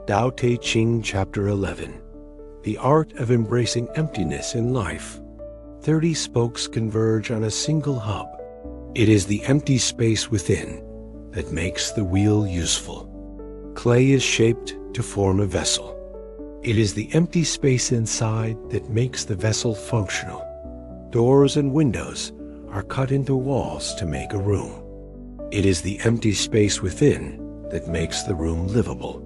Dao Te Ching Chapter 11. The Art of Embracing Emptiness in Life. 30 spokes converge on a single hub. It is the empty space within that makes the wheel useful. Clay is shaped to form a vessel. It is the empty space inside that makes the vessel functional. Doors and windows are cut into walls to make a room. It is the empty space within that makes the room livable.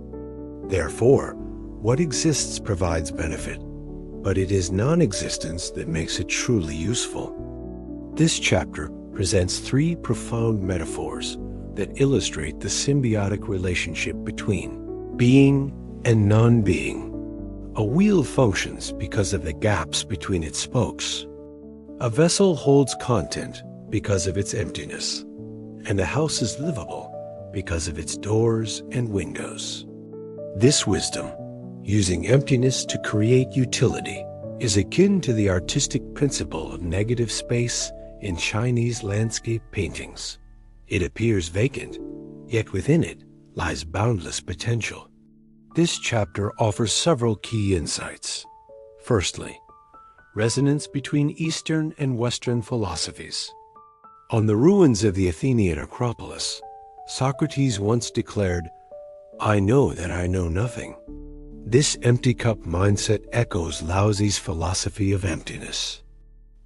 Therefore, what exists provides benefit, but it is non-existence that makes it truly useful. This chapter presents 3 profound metaphors that illustrate the symbiotic relationship between being and non-being. A wheel functions because of the gaps between its spokes. A vessel holds content because of its emptiness, and a house is livable because of its doors and windows. This wisdom, using emptiness to create utility, is akin to the artistic principle of negative space in Chinese landscape paintings. It appears vacant, yet within it lies boundless potential. This chapter offers several key insights. Firstly, resonance between Eastern and Western philosophies. On the ruins of the Athenian Acropolis, Socrates once declared, "I know that I know nothing." This empty cup mindset echoes Laozi's philosophy of emptiness.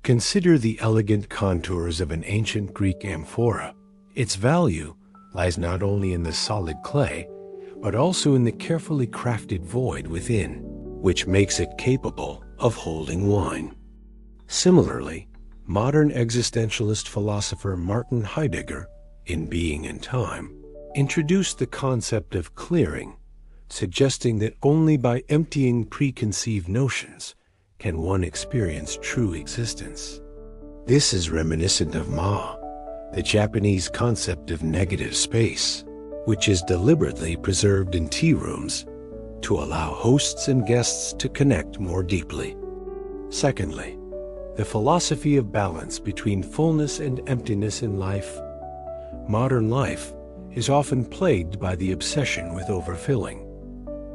Consider the elegant contours of an ancient Greek amphora. Its value lies not only in the solid clay, but also in the carefully crafted void within, which makes it capable of holding wine. Similarly, modern existentialist philosopher Martin Heidegger, in Being and Time, introduced the concept of clearing, suggesting that only by emptying preconceived notions can one experience true existence. This is reminiscent of Ma, the Japanese concept of negative space, which is deliberately preserved in tea rooms to allow hosts and guests to connect more deeply. Secondly, the philosophy of balance between fullness and emptiness in life. Modern life is often plagued by the obsession with overfilling.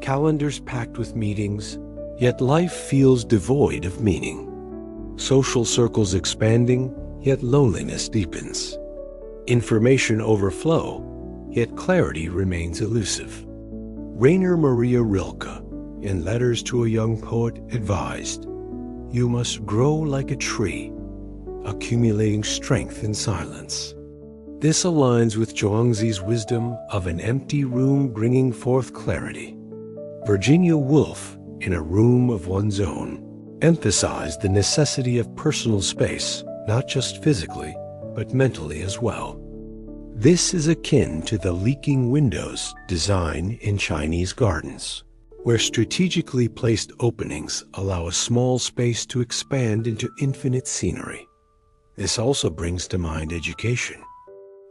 Calendars packed with meetings, yet life feels devoid of meaning. Social circles expanding, yet loneliness deepens. Information overflow, yet clarity remains elusive. Rainer Maria Rilke, in Letters to a Young Poet, advised, "You must grow like a tree, accumulating strength in silence." This aligns with Zhuangzi's wisdom of an empty room bringing forth clarity. Virginia Woolf, in A Room of One's Own, emphasized the necessity of personal space, not just physically, but mentally as well. This is akin to the leaking windows design in Chinese gardens, where strategically placed openings allow a small space to expand into infinite scenery. This also brings to mind education.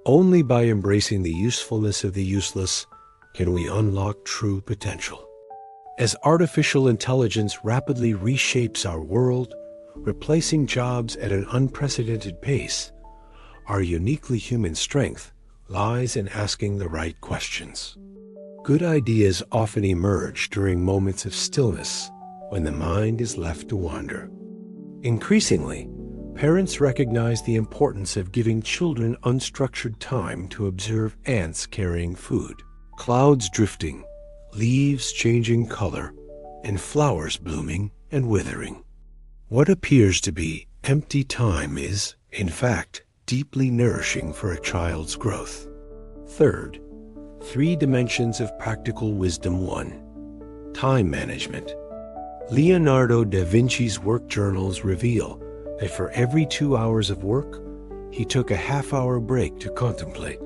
Only by embracing the usefulness of the useless can we unlock true potential. As artificial intelligence rapidly reshapes our world, replacing jobs at an unprecedented pace, our uniquely human strength lies in asking the right questions. Good ideas often emerge during moments of stillness when the mind is left to wander. Increasingly, parents recognize the importance of giving children unstructured time to observe ants carrying food, clouds drifting, leaves changing color, and flowers blooming and withering. What appears to be empty time is, in fact, deeply nourishing for a child's growth. Third, 3 dimensions of practical wisdom. 1. Time management. Leonardo da Vinci's work journals reveal that for every 2 hours of work, he took a half-hour break to contemplate.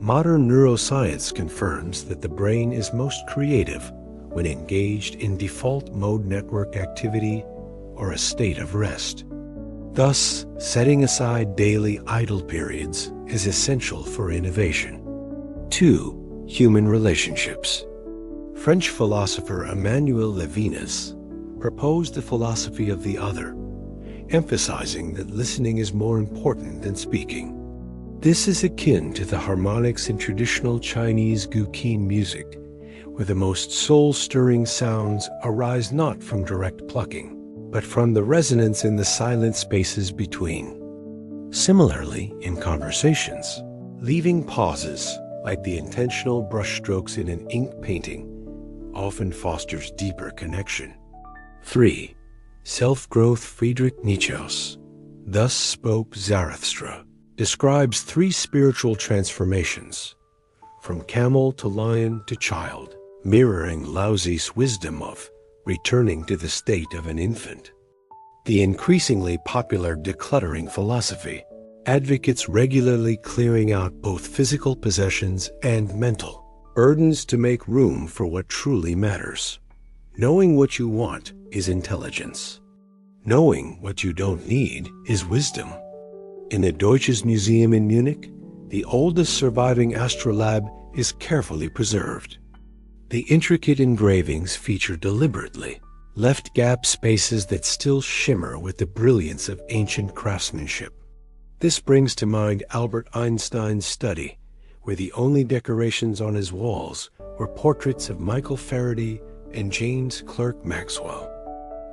Modern neuroscience confirms that the brain is most creative when engaged in default mode network activity or a state of rest. Thus, setting aside daily idle periods is essential for innovation. 2. Human relationships. French philosopher Emmanuel Levinas proposed the philosophy of the other, emphasizing that listening is more important than speaking. This is akin to the harmonics in traditional Chinese guqin music, where the most soul-stirring sounds arise not from direct plucking, but from the resonance in the silent spaces between. Similarly, in conversations, leaving pauses, like the intentional brushstrokes in an ink painting, often fosters deeper connection. 3. Self-growth. Friedrich Nietzsche's "Thus Spoke Zarathustra" describes 3 spiritual transformations, from camel to lion to child, mirroring Laozi's wisdom of returning to the state of an infant. The increasingly popular decluttering philosophy advocates regularly clearing out both physical possessions and mental burdens to make room for what truly matters. Knowing what you want is intelligence. Knowing what you don't need is wisdom. In the Deutsches Museum in Munich, the oldest surviving astrolabe is carefully preserved. The intricate engravings feature deliberately left gap spaces that still shimmer with the brilliance of ancient craftsmanship. This brings to mind Albert Einstein's study, where the only decorations on his walls were portraits of Michael Faraday and James Clerk Maxwell.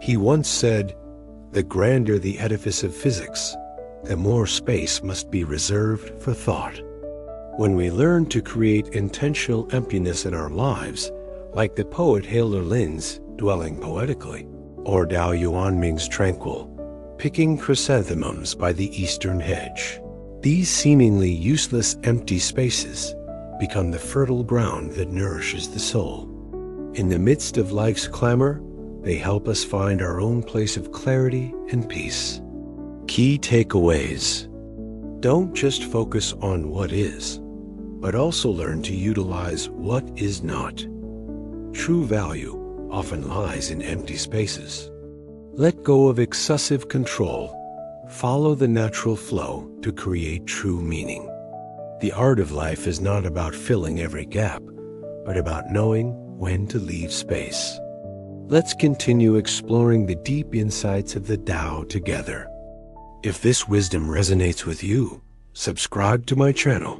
He once said, "The grander the edifice of physics, the more space must be reserved for thought." When we learn to create intentional emptiness in our lives, like the poet Halder Lin's "Dwelling Poetically," or Dao Yuanming's tranquil "Picking Chrysanthemums by the Eastern Hedge," these seemingly useless empty spaces become the fertile ground that nourishes the soul. In the midst of life's clamor, they help us find our own place of clarity and peace. Key takeaways. Don't just focus on what is, but also learn to utilize what is not. True value often lies in empty spaces. Let go of excessive control. Follow the natural flow to create true meaning. The art of life is not about filling every gap, but about knowing when to leave space. Let's continue exploring the deep insights of the Tao together. If this wisdom resonates with you, subscribe to my channel